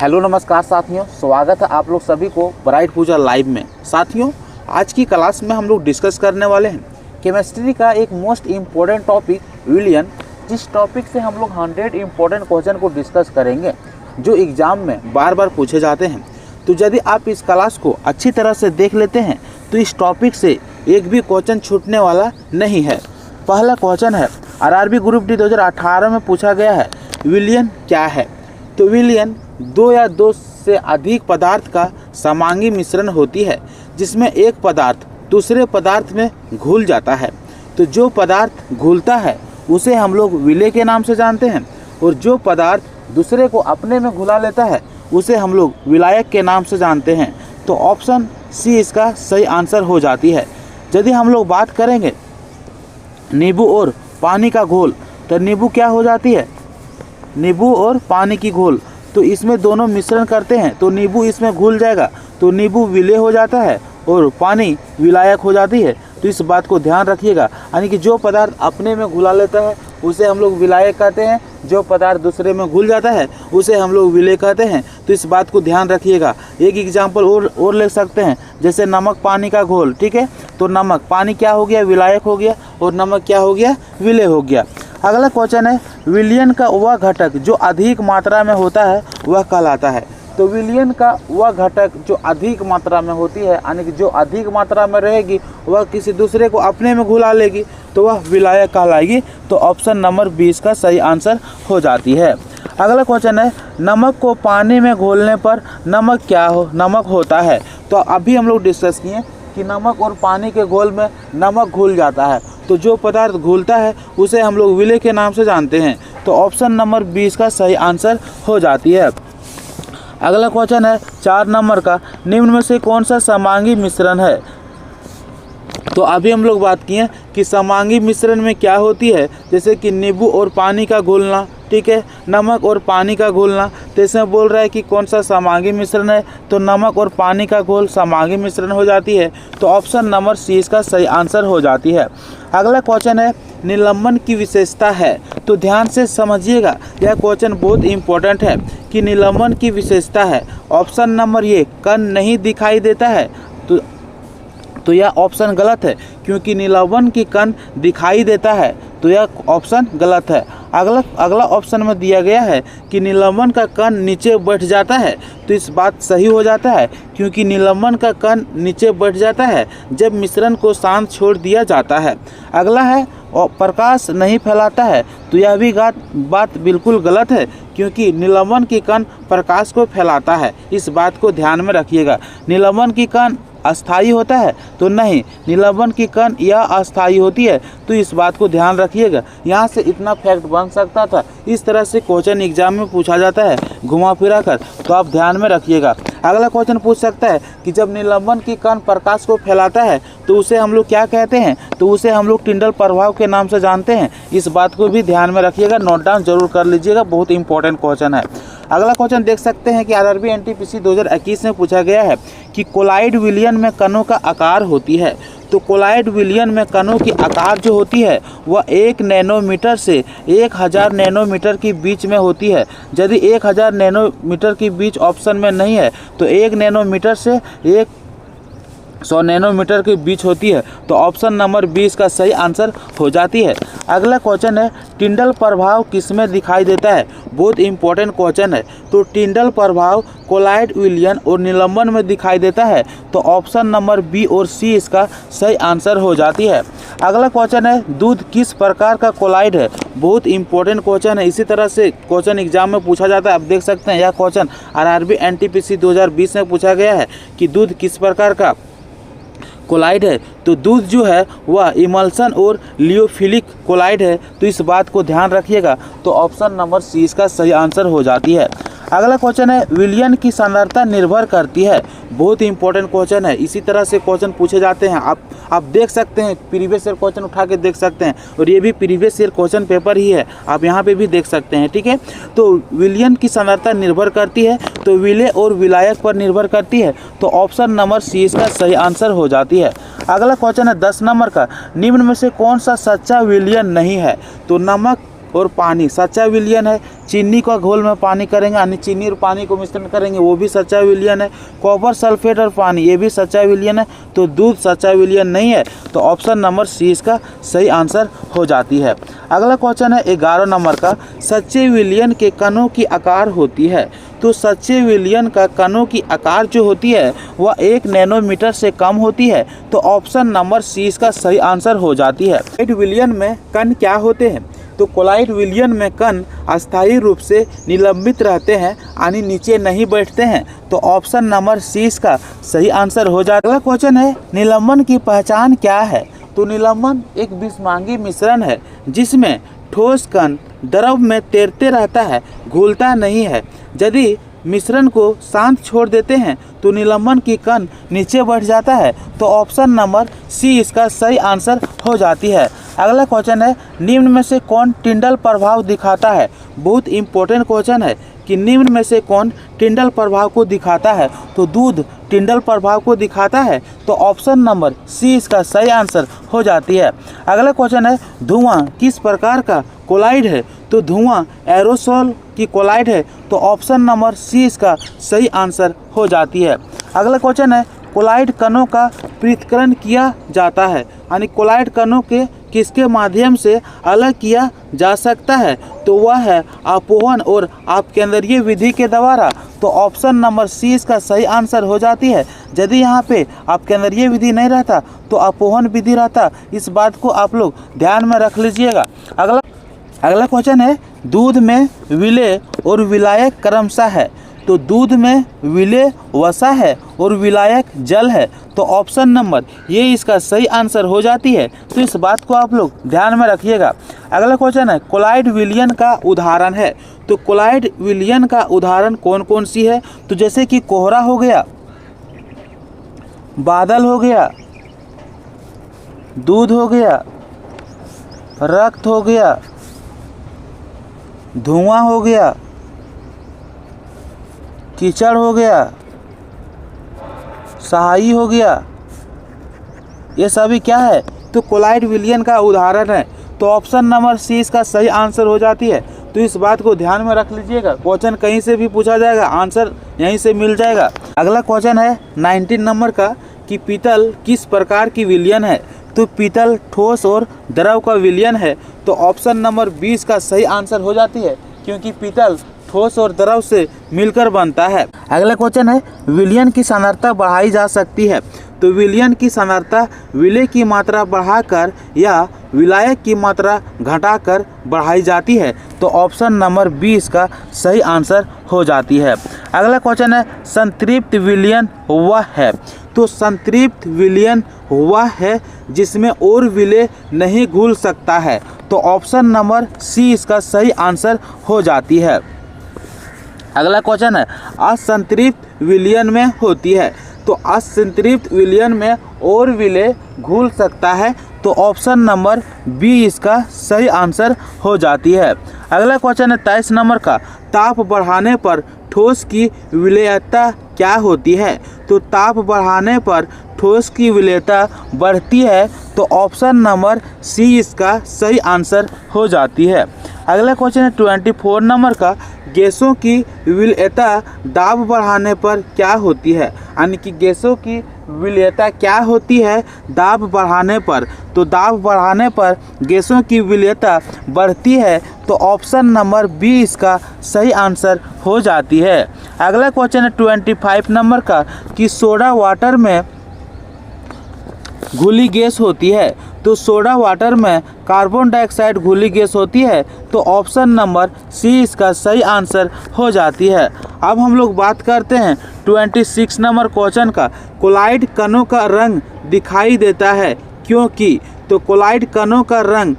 Hello नमस्कार साथियों, स्वागत है आप लोग सभी को ब्राइट पूजा लाइव में। साथियों, आज की क्लास में हम लोग डिस्कस करने वाले हैं केमिस्ट्री का एक मोस्ट इम्पोर्टेंट टॉपिक विलियन, जिस टॉपिक से हम लोग 100 इम्पोर्टेंट क्वेश्चन को डिस्कस करेंगे जो एग्ज़ाम में बार बार पूछे जाते हैं। तो यदि आप इस क्लास को अच्छी तरह से देख लेते हैं तो इस टॉपिक से एक भी क्वेश्चन छूटने वाला नहीं है। पहला क्वेश्चन है, आरआरबी ग्रुप डी 2018 में पूछा गया है, विलियन क्या है? तो विलियन दो या दो से अधिक पदार्थ का समांगी मिश्रण होती है जिसमें एक पदार्थ दूसरे पदार्थ में घुल जाता है। तो जो पदार्थ घुलता है उसे हम लोग विलय के नाम से जानते हैं और जो पदार्थ दूसरे को अपने में घुला लेता है उसे हम लोग विलायक के नाम से जानते हैं। तो ऑप्शन सी इसका सही आंसर हो जाती है। यदि हम लोग बात करेंगे नींबू और पानी का घोल, तो नींबू क्या हो जाती है? नींबू और पानी की घोल। तो इसमें दोनों मिश्रण करते हैं तो नींबू इसमें घुल जाएगा, तो नींबू विलय हो जाता है और पानी विलायक हो जाती है। तो इस बात को ध्यान रखिएगा, यानी कि जो पदार्थ अपने में घुला लेता है उसे हम लोग विलायक कहते हैं, जो पदार्थ दूसरे में घुल जाता है उसे हम लोग विलय कहते हैं। तो इस बात को ध्यान रखिएगा। एक एग्जाम्पल और ले सकते हैं, जैसे नमक पानी का घोल। ठीक है, तो नमक पानी क्या हो गया? विलायक हो गया, और नमक क्या हो गया? विलय हो गया। अगला क्वेश्चन है, विलियन का वह घटक जो अधिक मात्रा में होता है वह कहलाता है। तो विलियन का वह घटक जो अधिक मात्रा में होती है, यानी कि जो अधिक मात्रा में रहेगी वह किसी दूसरे को अपने में घुला लेगी, तो वह विलायक कहलाएगी। तो ऑप्शन नंबर 20 का सही आंसर हो जाती है। अगला क्वेश्चन है, नमक को पानी में घोलने पर नमक होता है। तो अभी हम लोग डिस्कस किए कि नमक और पानी के घोल में नमक घुल जाता है, तो जो पदार्थ घुलता है उसे हम लोग विलय के नाम से जानते हैं। तो ऑप्शन नंबर 20 का सही आंसर हो जाती है। अगला क्वेश्चन है 4 नंबर का, निम्न में से कौन सा समांगी मिश्रण है? तो अभी हम लोग बात किए कि समांगी मिश्रण में क्या होती है, जैसे कि नींबू और पानी का घुलना, ठीक है, नमक और पानी का घुलना। तो इसमें बोल रहा है कि कौन सा समांगी मिश्रण है, तो नमक और पानी का घोल समांगी मिश्रण हो जाती है। तो ऑप्शन नंबर सी इसका सही आंसर हो जाती है। अगला क्वेश्चन है, निलंबन की विशेषता है। तो ध्यान से समझिएगा, यह क्वेश्चन बहुत इंपॉर्टेंट है कि निलंबन की विशेषता है। ऑप्शन नंबर ये, कण नहीं दिखाई देता है, तो यह ऑप्शन गलत है, क्योंकि निलंबन की कण दिखाई देता है, तो यह ऑप्शन गलत है। अगला ऑप्शन में दिया गया है कि निलंबन का कण नीचे बैठ जाता है, तो इस बात सही हो जाता है, क्योंकि निलंबन का कण नीचे बैठ जाता है जब मिश्रण को शांत छोड़ दिया जाता है। अगला है, और प्रकाश नहीं फैलाता है। तो यह भी बात बिल्कुल गलत है, क्योंकि निलंबन की कण प्रकाश को फैलाता है। इस बात को ध्यान में रखिएगा। निलंबन की कण अस्थायी होता है, तो नहीं, निलंबन की कण यह अस्थायी होती है। तो इस बात को ध्यान रखिएगा। यहाँ से इतना फैक्ट बन सकता था। इस तरह से क्वेश्चन एग्जाम में पूछा जाता है घुमा फिरा कर, तो आप ध्यान में रखिएगा। अगला क्वेश्चन पूछ सकता है कि जब निलंबन की कण प्रकाश को फैलाता है तो उसे हम लोग क्या कहते हैं? तो उसे हम लोग टिंडल प्रभाव के नाम से जानते हैं। इस बात को भी ध्यान में रखिएगा, नोट डाउन जरूर कर लीजिएगा, बहुत इंपॉर्टेंट क्वेश्चन है। अगला क्वेश्चन देख सकते हैं कि आरआरबी एनटीपीसी 2021 में पूछा गया है कि कोलाइड विलियन में कणों का आकार होती है। तो कोलाइड विलियन में कणों की आकार जो होती है वह 1 नैनोमीटर से 1000 नैनोमीटर के बीच में होती है। यदि 1000 नैनोमीटर के बीच ऑप्शन में नहीं है तो 1 नैनोमीटर से 100 नैनोमीटर के बीच होती है। तो ऑप्शन नंबर 20 का सही आंसर हो जाती है। अगला क्वेश्चन है, टिंडल प्रभाव किसमें दिखाई देता है? बहुत इंपॉर्टेंट क्वेश्चन है। तो टिंडल प्रभाव कोलाइड विलियन और निलंबन में दिखाई देता है। तो ऑप्शन नंबर बी और सी इसका सही आंसर हो जाती है। अगला क्वेश्चन है, दूध किस प्रकार का कोलाइड है? बहुत इंपॉर्टेंट क्वेश्चन है। इसी तरह से क्वेश्चन एग्जाम में पूछा जाता है। आप देख सकते हैं यह क्वेश्चन आरआरबी एनटीपीसी 2020 में पूछा गया है कि दूध किस प्रकार का कोलाइड है। तो दूध जो है वह इमल्सन और लियोफिलिक कोलाइड है। तो इस बात को ध्यान रखिएगा। तो ऑप्शन नंबर सी इसका सही आंसर हो जाती है। अगला क्वेश्चन है, विलियन की सांद्रता निर्भर करती है। बहुत ही इंपॉर्टेंट क्वेश्चन है। इसी तरह से क्वेश्चन पूछे जाते हैं। आप देख सकते हैं, प्रीवियस ईयर क्वेश्चन उठा के देख सकते हैं, और ये भी प्रीवियस ईयर क्वेश्चन पेपर ही है, आप यहाँ पे भी देख सकते हैं। ठीक है, तो विलियन की सांद्रता निर्भर करती है, तो विलय और विलायक पर निर्भर करती है। तो ऑप्शन नंबर सी इसका सही आंसर हो जाती है। अगला क्वेश्चन है 10 नंबर का, निम्न में से कौन सा सच्चा विलियन नहीं है? तो नमक और पानी सच्चा विलयन है। चीनी का घोल में पानी करेंगे यानी चीनी और पानी को मिश्रण करेंगे, वो भी सच्चा विलयन है। कॉपर सल्फेट और पानी, ये भी सच्चा विलयन है। तो दूध सच्चा विलयन नहीं है। तो ऑप्शन नंबर सी इसका सही आंसर हो जाती है। अगला क्वेश्चन है 11 नंबर का, सच्चे विलयन के कणों की आकार होती है। तो सच्चे विलयन का कणों की आकार जो होती है वह 1 नैनोमीटर से कम होती है। तो ऑप्शन नंबर सी इसका सही आंसर हो जाती है। कोलाइड विलयन में कण क्या होते हैं? तो कोलाइड विलयन में कण अस्थायी रूप से निलंबित रहते हैं यानी नीचे नहीं बैठते हैं। तो ऑप्शन नंबर सी इसका सही आंसर हो जाता है। अगला क्वेश्चन है, निलंबन की पहचान क्या है? तो निलंबन एक विषमांगी मिश्रण है जिसमें ठोस कण द्रव में तैरते रहता है, घुलता नहीं है। यदि मिश्रण को शांत छोड़ देते हैं तो निलंबन की कण नीचे बैठ जाता है। तो ऑप्शन नंबर सी इसका सही आंसर हो जाती है। अगला क्वेश्चन है, निम्न में से कौन टिंडल प्रभाव दिखाता है? बहुत इंपॉर्टेंट क्वेश्चन है कि निम्न में से कौन टिंडल प्रभाव को दिखाता है? तो दूध टिंडल प्रभाव को दिखाता है। तो ऑप्शन नंबर सी इसका सही आंसर हो जाती है। अगला क्वेश्चन है, धुआं किस प्रकार का कोलाइड है? तो धुआं एरोसोल की कोलाइड है। तो ऑप्शन नंबर सी इसका सही आंसर हो जाती है। अगला क्वेश्चन है, कोलाइड कणों का पृथक्करण किया जाता है यानी कोलाइड कणों के किसके माध्यम से अलग किया जा सकता है? तो वह है अपोहन और अपकेंद्रीय विधि के द्वारा। तो ऑप्शन नंबर सी इसका सही आंसर हो जाती है। यदि यहाँ पे अपकेंद्रीय विधि नहीं रहता तो अपोहन विधि रहता। इस बात को आप लोग ध्यान में रख लीजिएगा। अगला क्वेश्चन है, दूध में विलेय और विलायक क्रमशः है। तो दूध में विलेय वसा है और विलायक जल है। तो ऑप्शन नंबर ये इसका सही आंसर हो जाती है। तो इस बात को आप लोग ध्यान में रखिएगा। अगला क्वेश्चन है, कोलाइड विलयन का उदाहरण है। तो कोलाइड विलयन का उदाहरण कौन कौन सी है? तो जैसे कि कोहरा हो गया, बादल हो गया, दूध हो गया, रक्त हो गया, धुआं हो गया, कीचड़ हो गया, सहाई हो गया, ये सभी क्या है? तो कोलाइड विलयन का उदाहरण है। तो ऑप्शन नंबर सी इसका सही आंसर हो जाती है। तो इस बात को ध्यान में रख लीजिएगा, क्वेश्चन कहीं से भी पूछा जाएगा, आंसर यहीं से मिल जाएगा। अगला क्वेश्चन है 19 नंबर का कि पीतल किस प्रकार की विलयन है? तो पीतल ठोस और द्रव का विलयन है। तो ऑप्शन नंबर 20 का सही आंसर हो जाती है क्योंकि पीतल ठोस और द्रव से मिलकर बनता है। अगला क्वेश्चन है, विलयन की सांद्रता बढ़ाई जा सकती है। तो विलयन की सांद्रता विलेय की मात्रा बढ़ाकर या विलायक की मात्रा घटाकर बढ़ाई जाती है। तो ऑप्शन नंबर 20 का सही आंसर हो जाती है। अगला क्वेश्चन है, संतृप्त विलयन वह है। तो संतृप्त विलयन वह है जिसमें और विलेय नहीं घुल सकता है। तो ऑप्शन नंबर सी इसका सही आंसर हो जाती है। अगला क्वेश्चन है, असंतृप्त विलयन में होती है। तो असंतृप्त विलयन में और विलेय घुल सकता है। तो ऑप्शन नंबर बी इसका सही आंसर हो जाती है। अगला क्वेश्चन है 23 नंबर का, ताप बढ़ाने पर ठोस की विलेयता क्या होती है? तो ताप बढ़ाने पर ठोस की विलेयता बढ़ती है। तो ऑप्शन नंबर सी इसका सही आंसर हो जाती है। अगला क्वेश्चन है 24 नंबर का, गैसों की विलेयता दाब बढ़ाने पर क्या होती है? यानी कि गैसों की विलेयता क्या होती है दाब बढ़ाने पर? तो दाब बढ़ाने पर गैसों की विलेयता बढ़ती है। तो ऑप्शन नंबर बी इसका सही आंसर हो जाती है। अगला क्वेश्चन है 25 नंबर का कि सोडा वाटर में घुली गैस होती है। तो सोडा वाटर में कार्बन डाइऑक्साइड घुली गैस होती है। तो ऑप्शन नंबर सी इसका सही आंसर हो जाती है। अब हम लोग बात करते हैं 26 नंबर क्वेश्चन का, कोलाइड कणों का रंग दिखाई देता है क्योंकि? तो कोलाइड कणों का रंग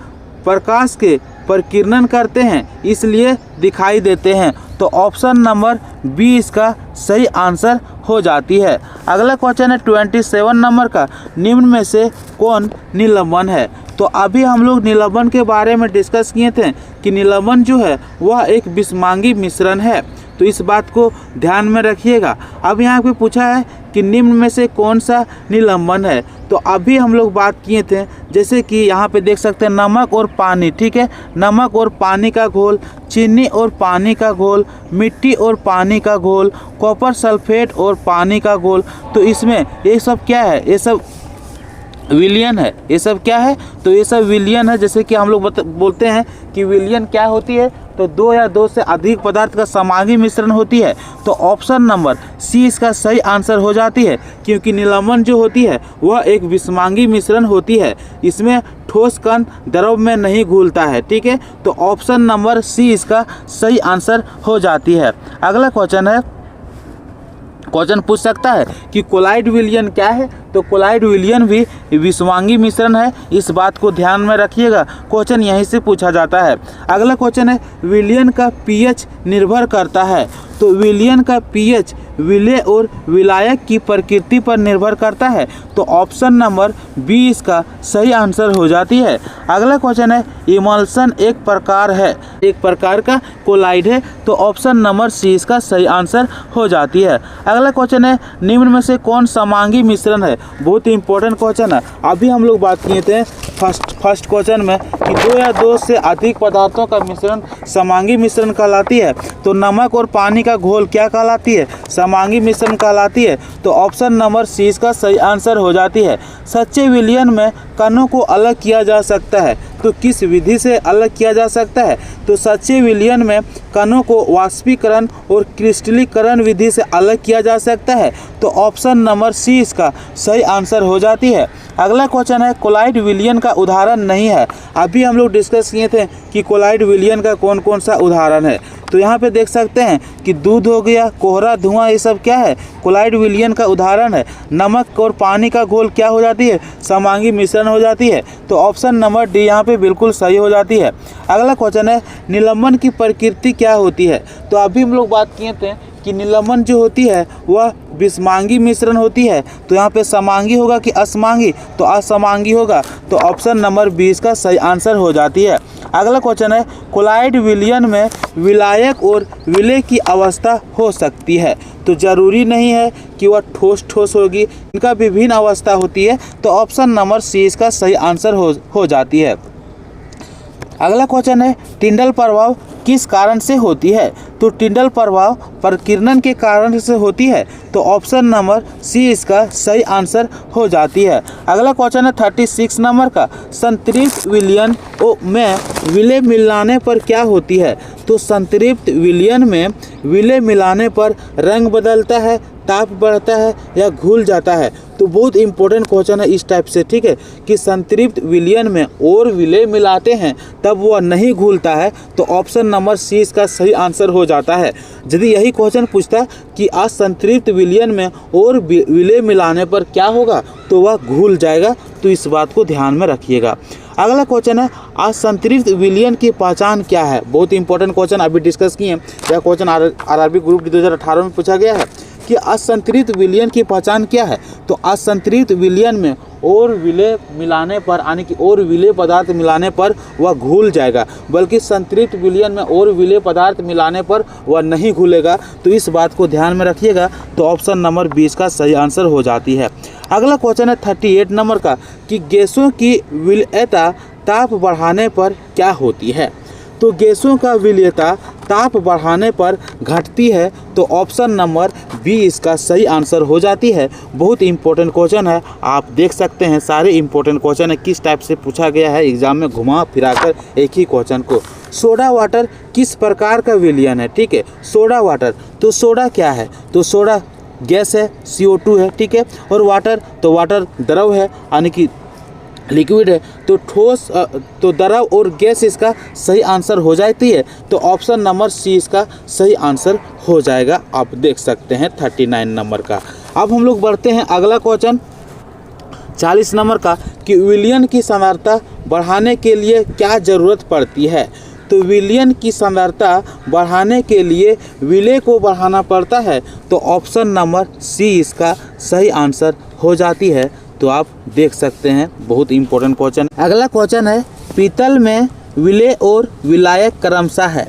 प्रकाश के परिकिरण करते हैं इसलिए दिखाई देते हैं। तो ऑप्शन नंबर बी इसका सही आंसर हो जाती है। अगला क्वेश्चन है 27 नंबर का, निम्न में से कौन निलंबन है। तो अभी हम लोग निलंबन के बारे में डिस्कस किए थे कि निलंबन जो है वह एक विषमांगी मिश्रण है, तो इस बात को ध्यान में रखिएगा। अब यहाँ पे पूछा है कि निम्न में से कौन सा निलंबन है, तो अभी हम लोग बात किए थे जैसे कि यहाँ पे देख सकते हैं नमक और पानी, ठीक है, नमक और पानी का घोल, चीनी और पानी का घोल, मिट्टी और पानी का घोल, कॉपर सल्फेट और पानी का घोल। तो इसमें ये सब क्या है, ये सब विलयन है, ये सब क्या है, तो ये सब विलयन है। जैसे कि हम लोग बोलते हैं कि विलयन क्या होती है, तो दो या दो से अधिक पदार्थ का समांगी मिश्रण होती है। तो ऑप्शन नंबर सी इसका सही आंसर हो जाती है, क्योंकि निलंबन जो होती है वह एक विषमांगी मिश्रण होती है, इसमें ठोस कण द्रव में नहीं घुलता है, ठीक है। तो ऑप्शन नंबर सी इसका सही आंसर हो जाती है। अगला क्वेश्चन है, क्वेश्चन पूछ सकता है कि कोलाइड विलयन क्या है, तो कोलाइड विलयन भी विषमांगी मिश्रण है, इस बात को ध्यान में रखिएगा, क्वेश्चन यहीं से पूछा जाता है। अगला क्वेश्चन है विलयन का पीएच निर्भर करता है, तो विलयन का पीएच विलेय और विलायक की प्रकृति पर निर्भर करता है, तो ऑप्शन नंबर बी इसका सही आंसर हो जाती है। अगला क्वेश्चन है इमल्शन एक प्रकार है, एक प्रकार का कोलाइड है, तो ऑप्शन नंबर सी इसका सही आंसर हो जाती है। अगला क्वेश्चन है निम्न में से कौन समांगी मिश्रण है, बहुत ही इंपॉर्टेंट क्वेश्चन है। अभी हम लोग बात किए थे फर्स्ट क्वेश्चन में कि दो या दो से अधिक पदार्थों का मिश्रण समांगी मिश्रण कहलाती है, तो नमक और पानी का घोल क्या कहलाती है, समांगी मिश्रण कहलाती है। तो ऑप्शन नंबर सी इसका सही आंसर हो जाती है। सच्चे विलयन में कणों को अलग किया जा सकता है, तो किस विधि से अलग किया जा सकता है, तो सच्चे विलयन में कणों को वाष्पीकरण और क्रिस्टलीकरण विधि से अलग किया जा सकता है, तो ऑप्शन नंबर सी इसका सही आंसर हो जाती है। अगला क्वेश्चन है कोलाइड विलयन का उदाहरण नहीं है। अभी हम लोग डिस्कस किए थे कि कोलाइड विलयन का कौन कौन सा उदाहरण है, तो यहाँ पे देख सकते हैं कि दूध हो गया, कोहरा, धुआं, ये सब क्या है, कोलाइड विलयन का उदाहरण है। नमक और पानी का घोल क्या हो जाती है, समांगी मिश्रण हो जाती है, तो ऑप्शन नंबर डी यहाँ पे बिल्कुल सही हो जाती है। अगला क्वेश्चन है निलंबन की प्रकृति क्या होती है, तो अभी हम लोग बात किए थे कि निलंबन जो होती है वह विषमांगी मिश्रण होती है, तो यहाँ पे समांगी होगा कि असमांगी, तो असमांगी होगा, तो ऑप्शन नंबर 20 का सही आंसर हो जाती है। अगला क्वेश्चन है कोलाइड विलयन में विलायक और विलेय की अवस्था हो सकती है, तो जरूरी नहीं है कि वह ठोस होगी, इनका विभिन्न अवस्था होती है, तो ऑप्शन नंबर सी इसका सही आंसर हो जाती है। अगला क्वेश्चन है टिंडल प्रभाव किस कारण से होती है, तो टिंडल प्रभाव प्रकीर्णन के कारण से होती है, तो ऑप्शन नंबर सी इसका सही आंसर हो जाती है। अगला क्वेश्चन है 36 नंबर का, संतृप्त विलयन में विलेय मिलाने पर क्या होती है, तो संतृप्त विलयन में विलेय मिलाने पर रंग बदलता है, ताप बढ़ता है या घुल जाता है, तो बहुत इंपॉर्टेंट क्वेश्चन है इस टाइप से, ठीक है, कि संतृप्त विलयन में और विलेय मिलाते हैं तब वह नहीं घुलता है, तो ऑप्शन नंबर सी इसका सही आंसर हो जाता है। यदि यही क्वेश्चन पूछता कि असंतृप्त विलयन में और विलेय मिलाने पर क्या होगा, तो वह घुल जाएगा, तो इस बात को ध्यान में रखिएगा। अगला क्वेश्चन है असंतृप्त विलयन की पहचान क्या है, बहुत इंपॉर्टेंट क्वेश्चन अभी डिस्कस किए। यह क्वेश्चन आरआरबी ग्रुप 2018 में पूछा गया है कि असंतृप्त विलयन की पहचान क्या है, तो असंतृप्त विलयन में और विलेय मिलाने पर, यानी कि और विलेय पदार्थ मिलाने पर वह घुल जाएगा, बल्कि संतृप्त विलयन में और विलेय पदार्थ मिलाने पर वह नहीं घुलेगा, तो इस बात को ध्यान में रखिएगा, तो ऑप्शन नंबर 20 का सही आंसर हो जाती है। अगला क्वेश्चन है 38 नंबर का कि गैसों की विलेयता ताप बढ़ाने पर क्या होती है, तो गैसों का विलेयता ताप बढ़ाने पर घटती है, तो ऑप्शन नंबर बी इसका सही आंसर हो जाती है। बहुत इंपॉर्टेंट क्वेश्चन है, आप देख सकते हैं सारे इंपॉर्टेंट क्वेश्चन है किस टाइप से पूछा गया है एग्जाम में, घुमा फिराकर एक ही क्वेश्चन को। सोडा वाटर किस प्रकार का विलयन है, ठीक है, सोडा वाटर, तो सोडा क्या है, तो सोडा गैस है, CO2 है, ठीक है, और वाटर, तो वाटर द्रव है, यानी कि लिक्विड है, तो ठोस, तो द्रव और गैस इसका सही आंसर हो जाती है, तो ऑप्शन नंबर सी इसका सही आंसर हो जाएगा, आप देख सकते हैं 39 नंबर का। अब हम लोग बढ़ते हैं अगला क्वेश्चन 40 नंबर का कि विलयन की सांद्रता बढ़ाने के लिए क्या ज़रूरत पड़ती है, तो विलयन की सांद्रता बढ़ाने के लिए विलेय को बढ़ाना पड़ता है। तो ऑप्शन नंबर सी इसका सही आंसर हो जाती है। तो आप देख सकते हैं, बहुत इंपॉर्टेंट क्वेश्चन। अगला क्वेश्चन है, पीतल में विलेय और विलायक क्रमशः है।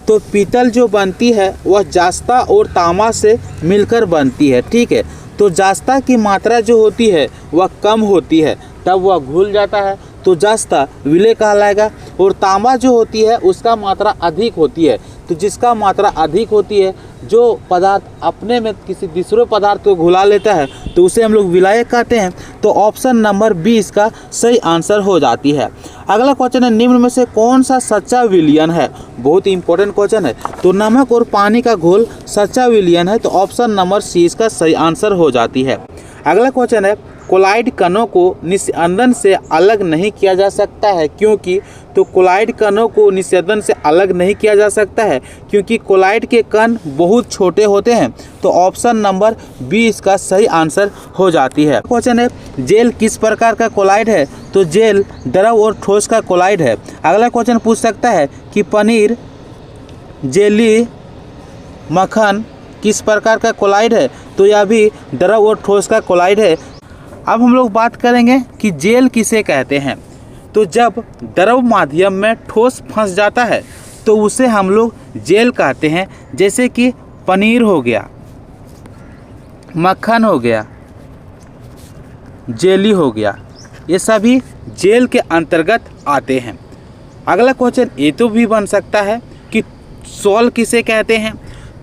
तो पीतल जो बनती है वह जास्ता और तांबा से मिलकर बनती है, ठीक है। तो जास्ता की मात्रा जो होती है वह कम होती है, तब वह घुल जाता है, तो जास्ता विलेय कहलाएगा। और तांबा जो होती है उसका मात्रा अधिक होती है, तो जिसका मात्रा अधिक होती है, जो पदार्थ अपने में किसी दूसरे पदार्थ को घुला लेता है, तो उसे हम लोग विलायक कहते हैं। तो ऑप्शन नंबर बी इसका सही आंसर हो जाती है। अगला क्वेश्चन है, निम्न में से कौन सा सच्चा विलयन है। बहुत इंपॉर्टेंट क्वेश्चन है। तो नमक और पानी का घोल सच्चा विलयन है। तो ऑप्शन नंबर सी इसका सही आंसर हो जाती है। अगला क्वेश्चन है, कोलाइड कणों को निस्यंदन से अलग नहीं किया जा सकता है, क्योंकि। तो कोलाइड कणों को निस्यंदन से अलग नहीं किया जा सकता है क्योंकि कोलाइड के कण बहुत छोटे होते हैं। तो ऑप्शन नंबर बी इसका सही आंसर हो जाती है। क्वेश्चन है, जेल किस प्रकार का कोलाइड है। तो जेल द्रव और ठोस का कोलाइड है। अगला क्वेश्चन पूछ सकता है कि पनीर, जेली, मक्खन किस प्रकार का कोलाइड है। तो यह भी द्रव और ठोस का कोलाइड है। अब हम लोग बात करेंगे कि जेल किसे कहते हैं। तो जब द्रव माध्यम में ठोस फंस जाता है तो उसे हम लोग जेल कहते हैं। जैसे कि पनीर हो गया, मक्खन हो गया, जेली हो गया, ये सभी जेल के अंतर्गत आते हैं। अगला क्वेश्चन ये तो भी बन सकता है कि सॉल किसे कहते हैं।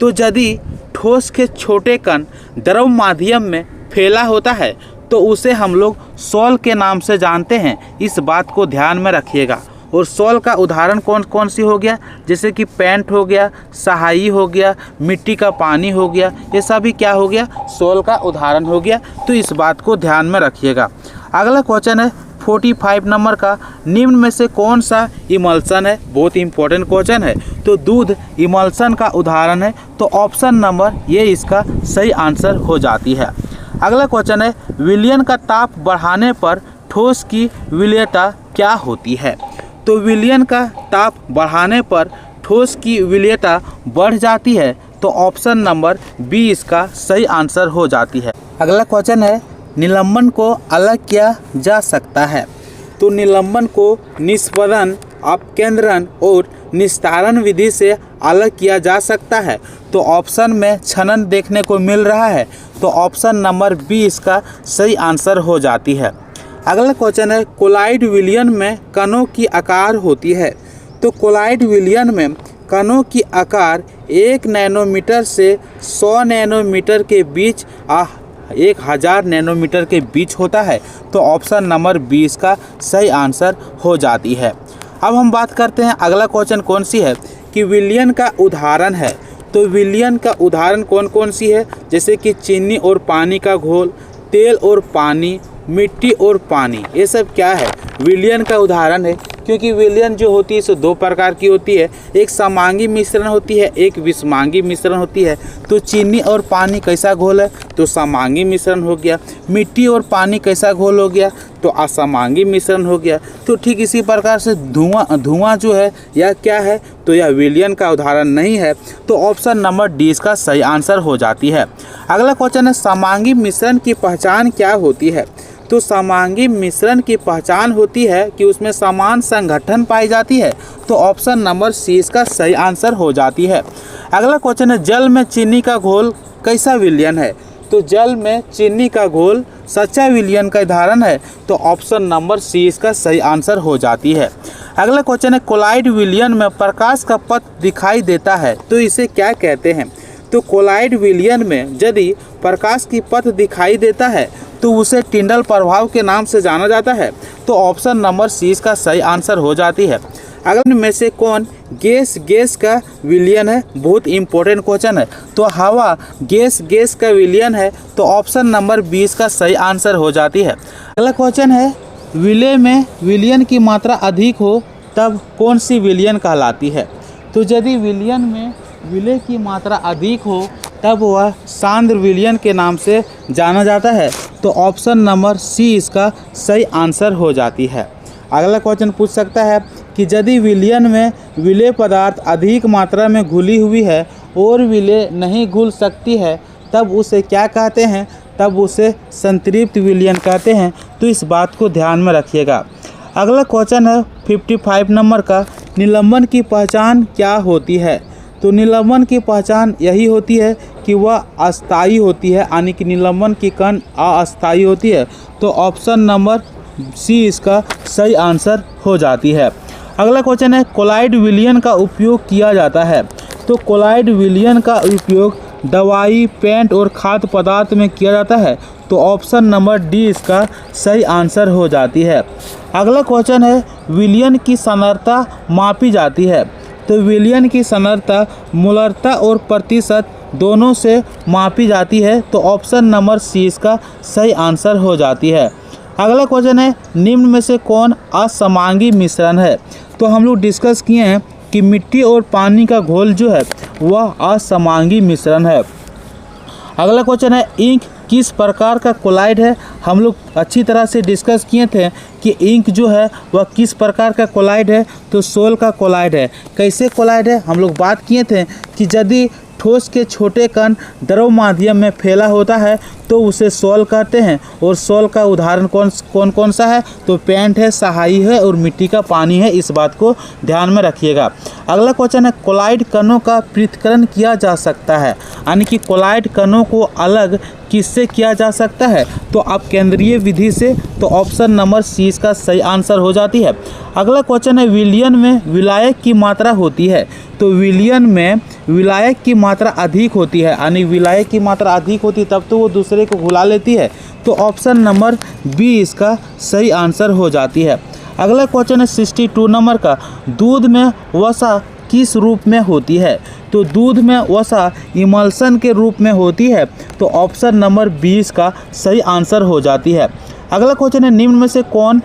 तो यदि ठोस के छोटे कण द्रव माध्यम में फैला होता है तो उसे हम लोग सॉल के नाम से जानते हैं। इस बात को ध्यान में रखिएगा। और सॉल का उदाहरण कौन कौन सी हो गया, जैसे कि पेंट हो गया, सहाई हो गया, मिट्टी का पानी हो गया, ये सभी क्या हो गया, सॉल का उदाहरण हो गया। तो इस बात को ध्यान में रखिएगा। अगला क्वेश्चन है 45 नंबर का, निम्न में से कौन सा इमल्सन है। बहुत इंपॉर्टेंट क्वेश्चन है। तो दूध इमल्सन का उदाहरण है। तो ऑप्शन नंबर ये इसका सही आंसर हो जाती है। अगला क्वेश्चन है, विलयन का ताप बढ़ाने पर ठोस की विलेयता क्या होती है। तो विलयन का ताप बढ़ाने पर ठोस की विलेयता बढ़ जाती है। तो ऑप्शन नंबर बी इसका सही आंसर हो जाती है। अगला क्वेश्चन है, निलंबन को अलग किया जा सकता है। तो निलंबन को निष्पदन, अपकेंद्रण और निस्तारण विधि से अलग किया जा सकता है। तो ऑप्शन में छनन देखने को मिल रहा है। तो ऑप्शन नंबर बी इसका सही आंसर हो जाती है। अगला क्वेश्चन है, कोलाइड विलयन में कणों की आकार होती है। तो कोलाइड विलयन में कणों की आकार 1 नैनोमीटर से 100 नैनोमीटर के बीच 1000 नैनोमीटर के बीच होता है। तो ऑप्शन नंबर 20 का सही आंसर हो जाती है। अब हम बात करते हैं अगला क्वेश्चन कौन सी है कि विलयन का उदाहरण है। तो विलयन का उदाहरण कौन कौन सी है, जैसे कि चीनी और पानी का घोल, तेल और पानी, मिट्टी और पानी, ये सब क्या है, विलयन का उदाहरण है। क्योंकि विलयन जो होती है सो दो प्रकार की होती है, एक समांगी मिश्रण होती है, एक विषमांगी मिश्रण होती है। तो चीनी और पानी कैसा घोल है, तो समांगी मिश्रण हो गया। मिट्टी और पानी कैसा घोल हो गया, तो असमांगी मिश्रण हो गया। तो ठीक इसी प्रकार से धुआं जो है यह क्या है, तो यह विलयन का उदाहरण नहीं है। तो ऑप्शन नंबर डी इसका सही आंसर हो जाती है। अगला क्वेश्चन है, समांगी मिश्रण की पहचान क्या होती है। तो समांगी मिश्रण की पहचान होती है कि उसमें समान संगठन पाई जाती है। तो ऑप्शन नंबर सी इसका सही आंसर हो जाती है। अगला क्वेश्चन है, जल में चीनी का घोल कैसा विलयन है। तो जल में चीनी का घोल सच्चा विलयन का उदाहरण है। तो ऑप्शन नंबर सी इसका सही आंसर हो जाती है। अगला क्वेश्चन है, कोलाइड विलयन में प्रकाश का पथ दिखाई देता है, तो इसे क्या कहते हैं। तो कोलाइड विलयन में यदि प्रकाश की पथ दिखाई देता है तो उसे टिंडल प्रभाव के नाम से जाना जाता है। तो ऑप्शन नंबर सी इसका सही आंसर हो जाती है। अगले में से कौन गैस का विलयन है, बहुत इंपॉर्टेंट क्वेश्चन है। तो हवा गैस का विलयन है। तो ऑप्शन नंबर 20 का सही आंसर हो जाती है। अगला क्वेश्चन है, विलेय में विलयन की मात्रा अधिक हो तब कौन सी विलयन कहलाती है। तो यदि विलयन में विलेय की मात्रा अधिक हो तब वह सांद्र विलयन के नाम से जाना जाता है। तो ऑप्शन नंबर सी इसका सही आंसर हो जाती है। अगला क्वेश्चन पूछ सकता है कि यदि विलयन में विलेय पदार्थ अधिक मात्रा में घुली हुई है और विलेय नहीं घुल सकती है तब उसे क्या कहते हैं? तब उसे संतृप्त विलयन कहते हैं। तो इस बात को ध्यान में रखिएगा। अगला क्वेश्चन है 55 नंबर का, निलंबन की पहचान क्या होती है? तो निलंबन की पहचान यही होती है कि वह अस्थायी होती है, यानी कि निलंबन की कण अस्थायी होती है। तो ऑप्शन नंबर सी इसका सही आंसर हो जाती है। अगला क्वेश्चन है कोलाइड विलयन का उपयोग किया जाता है। तो कोलाइड विलयन का उपयोग दवाई, पेंट और खाद्य पदार्थ में किया जाता है। तो ऑप्शन नंबर डी इसका सही आंसर हो जाती है। अगला क्वेश्चन है विलयन की सांद्रता मापी जाती है। तो विलयन की सांद्रता मोलरता और प्रतिशत दोनों से मापी जाती है। तो ऑप्शन नंबर सी इसका सही आंसर हो जाती है। अगला क्वेश्चन है निम्न में से कौन असमांगी मिश्रण है? तो हम लोग डिस्कस किए हैं कि मिट्टी और पानी का घोल जो है वह असमांगी मिश्रण है। अगला क्वेश्चन है इंक किस प्रकार का कोलाइड है? हम लोग अच्छी तरह से डिस्कस किए थे कि इंक जो है वह किस प्रकार का कोलाइड है। तो सोल का कोलाइड है। कैसे कोलाइड है? हम लोग बात किए थे कि यदि ठोस के छोटे कण द्रव माध्यम में फैला होता है तो उसे सोल कहते हैं। और सोल का उदाहरण कौन सा है? तो पेंट है, सहाई है और मिट्टी का पानी है। इस बात को ध्यान में रखिएगा। अगला क्वेश्चन है कोलाइड कणों का पृथक्करण किया जा सकता है, यानी कि कोलाइड कणों को अलग किससे किया जा सकता है? तो आप केंद्रीय विधि से। तो ऑप्शन नंबर सी इसका सही आंसर हो जाती है। अगला क्वेश्चन है विलयन में विलायक की मात्रा होती है। तो विलयन में विलायक की मात्रा अधिक होती है, यानी विलायक की मात्रा अधिक होती है तब तो वो दूसरे को घुला लेती है। तो ऑप्शन नंबर बी इसका सही आंसर हो जाती है। अगला क्वेश्चन है 62 नंबर का, दूध में वसा किस रूप में होती है? तो दूध में वसा इमल्सन के रूप में होती है। तो ऑप्शन नंबर 20 का सही आंसर हो जाती है। अगला क्वेश्चन है निम्न में से कौन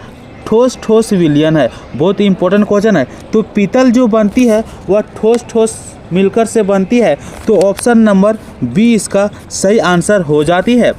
ठोस ठोस विलयन है? बहुत ही इंपॉर्टेंट क्वेश्चन है। तो पीतल जो बनती है वह ठोस ठोस मिलकर से बनती है। तो ऑप्शन नंबर बी इसका सही आंसर हो जाती है।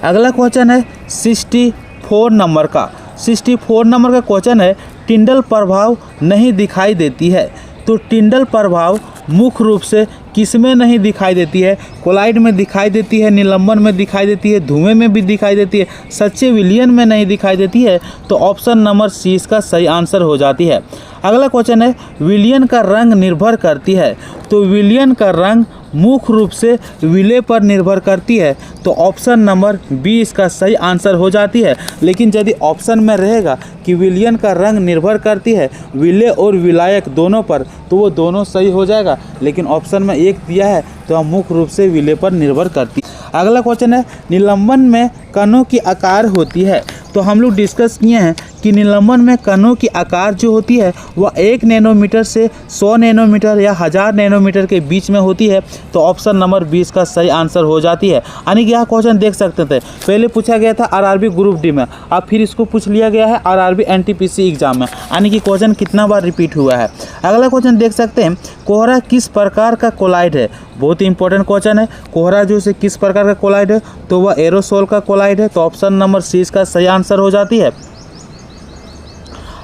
अगला क्वेश्चन है 64 नंबर का। 64 नंबर का क्वेश्चन है टिंडल प्रभाव नहीं दिखाई देती है। तो टिंडल प्रभाव मुख्य रूप से किसमें नहीं दिखाई देती है? कोलाइड में दिखाई देती है, निलंबन में दिखाई देती है, धुएं में भी दिखाई देती है, सच्चे विलयन में नहीं दिखाई देती है। तो ऑप्शन नंबर सी इसका सही आंसर हो जाती है। अगला क्वेश्चन है विलयन का रंग निर्भर करती है। तो विलयन का रंग मुख्य रूप से विलेय पर निर्भर करती है। तो ऑप्शन नंबर बी इसका सही आंसर हो जाती है। लेकिन यदि ऑप्शन में रहेगा कि विलयन का रंग निर्भर करती है विलेय और विलायक दोनों पर, तो वो दोनों सही हो जाएगा। लेकिन ऑप्शन में एक दिया है तो मुख्य रूप से विलेय पर निर्भर करती है। अगला क्वेश्चन है निलंबन में कणों की आकार होती है। तो हम लोग डिस्कस किए हैं कि निलंबन में कणों की आकार जो होती है वह 1 नैनोमीटर से 100 नैनोमीटर या 1000 नैनोमीटर के बीच में होती है। तो ऑप्शन नंबर 20 का सही आंसर हो जाती है। यानी कि यह क्वेश्चन देख सकते थे, पहले पूछा गया था आरआरबी ग्रुप डी में, अब फिर इसको पूछ लिया गया है आरआरबी एनटीपीसी एग्जाम में। यानी कि क्वेश्चन कितना बार रिपीट हुआ है। अगला क्वेश्चन देख सकते हैं कोहरा किस प्रकार का कोलाइड है? बहुत ही इंपॉर्टेंट क्वेश्चन है। कोहरा जो से किस प्रकार का कोलाइड है? तो वह एरोसोल का कोलाइड है। तो ऑप्शन नंबर सी इसका सही आंसर हो जाती है।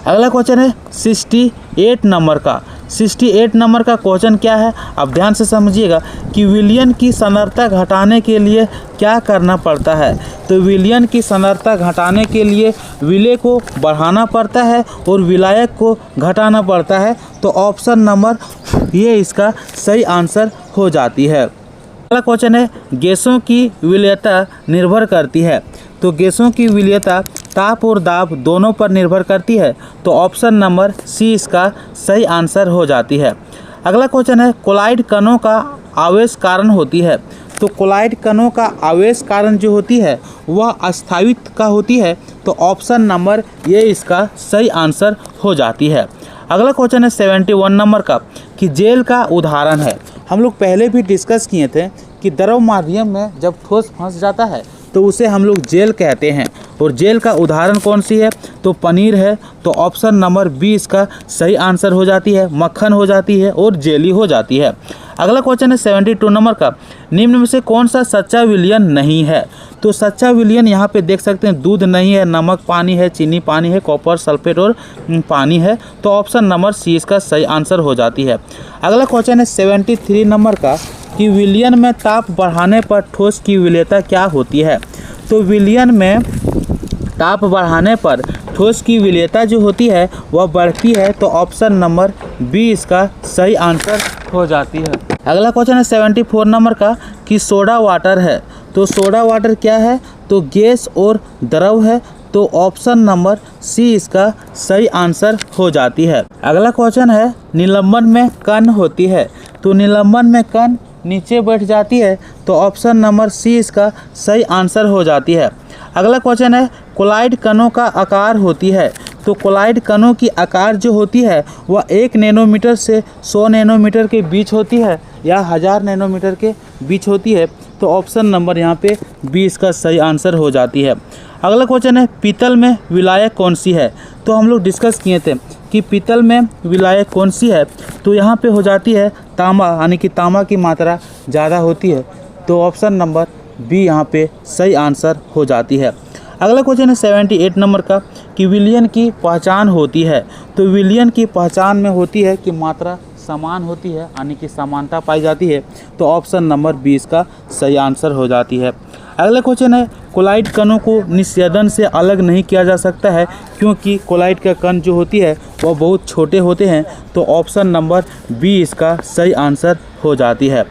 अगला क्वेश्चन है 68 नंबर का। 68 नंबर का क्वेश्चन क्या है? आप ध्यान से समझिएगा कि विलयन की सांद्रता घटाने के लिए क्या करना पड़ता है? तो विलयन की सांद्रता घटाने के लिए विलेय को बढ़ाना पड़ता है और विलायक को घटाना पड़ता है। तो ऑप्शन नंबर ये इसका सही आंसर हो जाती है। अगला क्वेश्चन है गैसों की विलेयता निर्भर करती है। तो गैसों की विलेयता ताप और दाब दोनों पर निर्भर करती है। तो ऑप्शन नंबर सी इसका सही आंसर हो जाती है। अगला क्वेश्चन है कोलाइड कणों का आवेश कारण होती है। तो कोलाइड कणों का आवेश कारण जो होती है वह अस्थायित्व का होती है। तो ऑप्शन नंबर ये इसका सही आंसर हो जाती है। अगला क्वेश्चन है 71 नंबर का कि जेल का उदाहरण है। हम लोग पहले भी डिस्कस किए थे कि द्रव माध्यम में जब ठोस फंस जाता है तो उसे हम लोग जेल कहते हैं। और जेल का उदाहरण कौन सी है? तो पनीर है। तो ऑप्शन नंबर बी इसका सही आंसर हो जाती है। मक्खन हो जाती है और जेली हो जाती है। अगला क्वेश्चन है 72 नंबर का, निम्न में से कौन सा सच्चा विलयन नहीं है। तो सच्चा विलयन यहाँ पे देख सकते हैं, दूध नहीं है, नमक पानी है, चीनी पानी है, कॉपर सल्फेट और पानी है। तो ऑप्शन नंबर सी इसका सही आंसर हो जाती है। अगला क्वेश्चन है 73 नंबर का, कि विलयन में ताप बढ़ाने पर ठोस की विलेयता क्या होती है। तो विलयन में ताप बढ़ाने पर ठोस की विलेयता जो होती है वह बढ़ती है। तो ऑप्शन नंबर बी इसका सही आंसर हो जाती है। अगला क्वेश्चन है 74 नंबर का, कि सोडा वाटर है। तो सोडा वाटर क्या है, तो गैस और द्रव है। तो ऑप्शन नंबर सी इसका सही आंसर हो जाती है। अगला क्वेश्चन है, निलंबन में कण होती है। तो निलंबन में कण नीचे बैठ जाती है। तो ऑप्शन नंबर सी इसका सही आंसर हो जाती है। अगला क्वेश्चन है, कोलाइड कणों का आकार होती है। तो कोलाइड कणों की आकार जो होती है वह 1 नैनोमीटर से 100 नैनोमीटर के बीच होती है या 1000 नैनोमीटर के बीच होती है। तो ऑप्शन नंबर यहाँ पे बी इसका सही आंसर हो जाती है। अगला क्वेश्चन है, पीतल में विलायक कौन सी है। तो हम लोग डिस्कस किए थे कि पीतल में विलायक कौन सी है। तो यहाँ पे हो जाती है तांबा, यानी कि तांबा की मात्रा ज़्यादा होती है। तो ऑप्शन नंबर बी यहाँ पे सही आंसर हो जाती है। अगला क्वेश्चन है 78 नंबर का, कि विलयन की पहचान होती है। तो विलयन की पहचान में होती है कि मात्रा समान होती है, यानी कि समानता पाई जाती है। तो ऑप्शन नंबर 20 का सही आंसर हो जाती है। अगला क्वेश्चन है, कोलाइड कणों को निस्येदन से अलग नहीं किया जा सकता है, क्योंकि कोलाइड का कण जो होती है वह बहुत छोटे होते हैं। तो ऑप्शन नंबर बी इसका सही आंसर हो जाती है।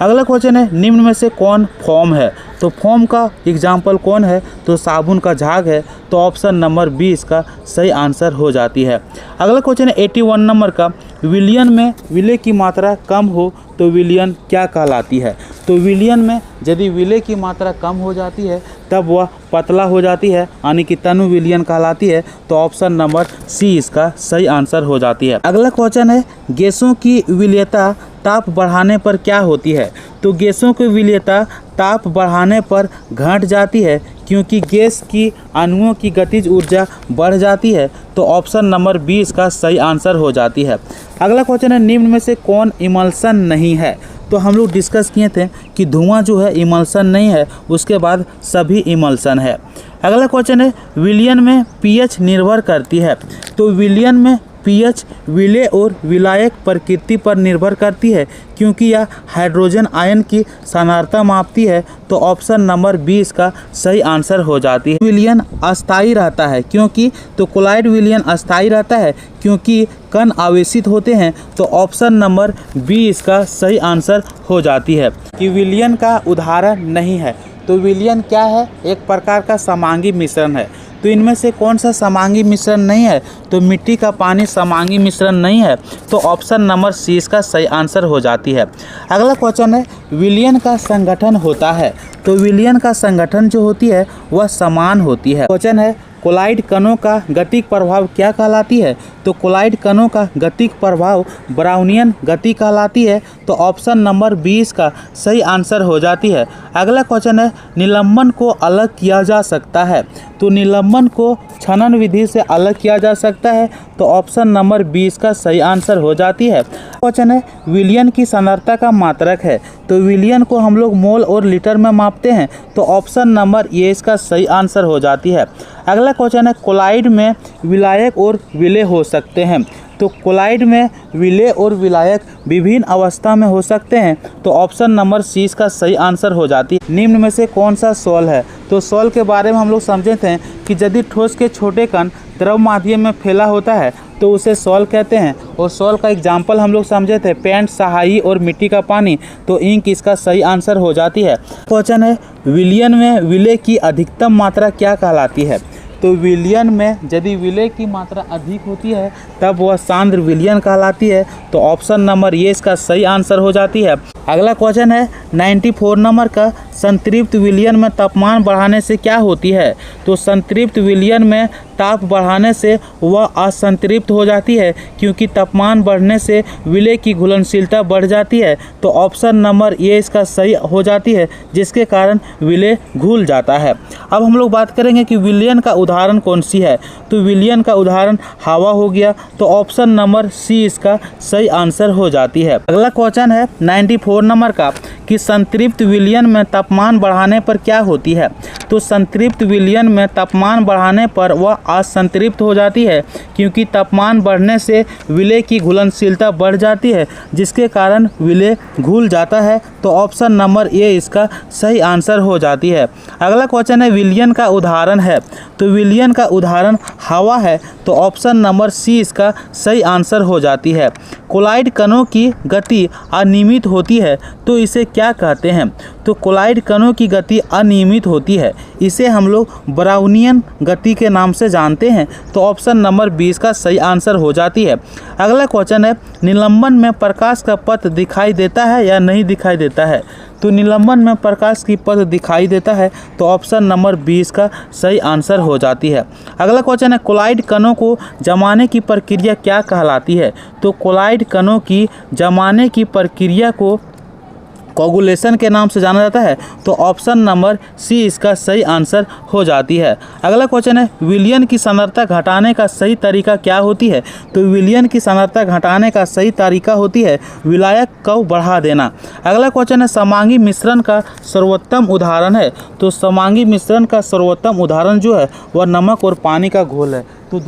अगला क्वेश्चन है, निम्न में से कौन फोम है। तो फोम का एग्जाम्पल कौन है, तो साबुन का झाग है। तो ऑप्शन नंबर बी इसका सही आंसर हो जाती है। अगला क्वेश्चन है 81 नंबर का, विलयन में विलेय की मात्रा कम हो तो विलयन क्या कहलाती है। तो विलयन में यदि विलेय की मात्रा कम हो जाती है तब वह पतला हो जाती है, यानी कि तनु विलयन कहलाती है। तो ऑप्शन नंबर सी इसका सही आंसर हो जाती है। अगला क्वेश्चन है, गैसों की विलेयता ताप बढ़ाने पर क्या होती है। तो गैसों की विलेयता ताप बढ़ाने पर घट जाती है, क्योंकि गैस की अणुओं की गतिज ऊर्जा बढ़ जाती है। तो ऑप्शन नंबर बी इसका सही आंसर हो जाती है। अगला क्वेश्चन है, निम्न में से कौन इमल्सन नहीं है। तो हम लोग डिस्कस किए थे कि धुआं जो है इमल्सन नहीं है, उसके बाद सभी इमल्सन है। अगला क्वेश्चन है, विलयन में पीएच निर्भर करती है। तो विलयन में पीएच विलेय और विलायक प्रकृति पर निर्भर करती है, क्योंकि यह हाइड्रोजन आयन की सांद्रता मापती है। तो ऑप्शन नंबर बी इसका सही आंसर हो जाती है। विलयन अस्थायी रहता है, क्योंकि तो कोलाइड विलयन अस्थायी रहता है क्योंकि कण आवेशित होते हैं। तो ऑप्शन नंबर बी इसका सही आंसर हो जाती है। कि विलयन का उदाहरण नहीं है। तो विलयन क्या है, एक प्रकार का समांगी मिश्रण है। तो इनमें से कौन सा समांगी मिश्रण नहीं है, तो मिट्टी का पानी समांगी मिश्रण नहीं है। तो ऑप्शन नंबर सी इसका सही आंसर हो जाती है। अगला क्वेश्चन है, विलयन का संगठन होता है। तो विलयन का संगठन जो होती है वह समान होती है। क्वेश्चन है, कोलाइड कणों का गतिक प्रभाव क्या कहलाती है। तो कोलाइड कणों का गतिक प्रभाव ब्राउनियन गति कहलाती है। तो ऑप्शन नंबर 20 का सही आंसर हो जाती है। अगला क्वेश्चन है, निलंबन को अलग किया जा सकता है। तो निलंबन को छनन विधि से अलग किया जा सकता है। तो ऑप्शन नंबर 20 का सही आंसर हो जाती है। क्वेश्चन है, विलयन की सांद्रता का मात्रक है। तो विलयन को हम लोग मोल और लीटर में मापते हैं। तो ऑप्शन नंबर ए इसका सही आंसर हो जाती है। अगला क्वेश्चन है, कोलाइड में विलायक और विलेय हो सकते हैं। तो कोलाइड में विलेय और विलायक विभिन्न अवस्था में हो सकते हैं। तो ऑप्शन नंबर सी इसका सही आंसर हो जाती है। निम्न में से कौन सा सॉल है। तो सॉल के बारे में हम लोग समझे थे कि यदि ठोस के छोटे कण द्रव माध्यम में फैला होता है तो उसे सॉल कहते हैं। और सॉल का एग्जाम्पल हम लोग समझे थे, पेंट, स्याही और मिट्टी का पानी। तो इंक इसका सही आंसर हो जाती है। क्वेश्चन है, विलयन में विलेय की अधिकतम मात्रा क्या कहलाती है। तो विलयन में यदि विलेय की मात्रा अधिक होती है तब वह सांद्र विलयन कहलाती है। तो ऑप्शन नंबर ये इसका सही आंसर हो जाती है। अगला क्वेश्चन है 94 नंबर का, संतृप्त विलयन में तापमान बढ़ाने से क्या होती है। तो संतृप्त विलयन में ताप बढ़ाने से वह असंतृप्त हो जाती है, क्योंकि तापमान बढ़ने से विलय की घुलनशीलता बढ़ जाती है। तो ऑप्शन नंबर ए इसका सही हो जाती है, जिसके कारण विलय घुल जाता है। अब हम लोग बात करेंगे कि विलयन का उदाहरण कौन सी है। तो विलयन का उदाहरण हवा हो गया। तो ऑप्शन नंबर सी इसका सही आंसर हो जाती है। अगला क्वेश्चन है 94 नंबर का कि संतृप्त विलयन में तापमान बढ़ाने पर क्या होती है। तो संतृप्त विलयन में तापमान बढ़ाने पर वह असंतृप्त हो जाती है, क्योंकि तापमान बढ़ने से विलय की घुलनशीलता बढ़ जाती है, जिसके कारण विलय घुल जाता है। तो ऑप्शन नंबर ए इसका सही आंसर हो जाती है। अगला क्वेश्चन है विलयन का उदाहरण है। तो विलयन का उदाहरण हवा है। तो ऑप्शन नंबर सी इसका सही आंसर हो जाती है। कोलाइड कणों की गति अनियमित होती है, तो इसे क्या कहते हैं। तो कोलाइड कणों की गति अनियमित होती है, इसे हम लोग ब्राउनियन गति के नाम से जानते हैं। तो ऑप्शन नंबर 20 का सही आंसर हो जाती है। अगला क्वेश्चन है निलंबन में प्रकाश का पथ दिखाई देता है या नहीं दिखाई देता है। तो निलंबन में प्रकाश की पथ दिखाई देता है। तो ऑप्शन नंबर 20 का सही आंसर हो जाती है। अगला क्वेश्चन है कोलाइड कणों को जमाने की प्रक्रिया क्या कहलाती है। तो कोलाइड कणों की जमाने की प्रक्रिया को कोगुलेशन के नाम से जाना जाता है। तो ऑप्शन नंबर सी इसका सही आंसर हो जाती है। अगला क्वेश्चन है विलयन की सांद्रता घटाने का सही तरीका क्या होती है। तो विलयन की सांद्रता घटाने का सही तरीका होती है विलायक को बढ़ा देना। अगला क्वेश्चन है समांगी मिश्रण का सर्वोत्तम उदाहरण है। तो समांगी मिश्रण का सर्वोत्तम उदाहरण जो है वह नमक और पानी का घोल है। तो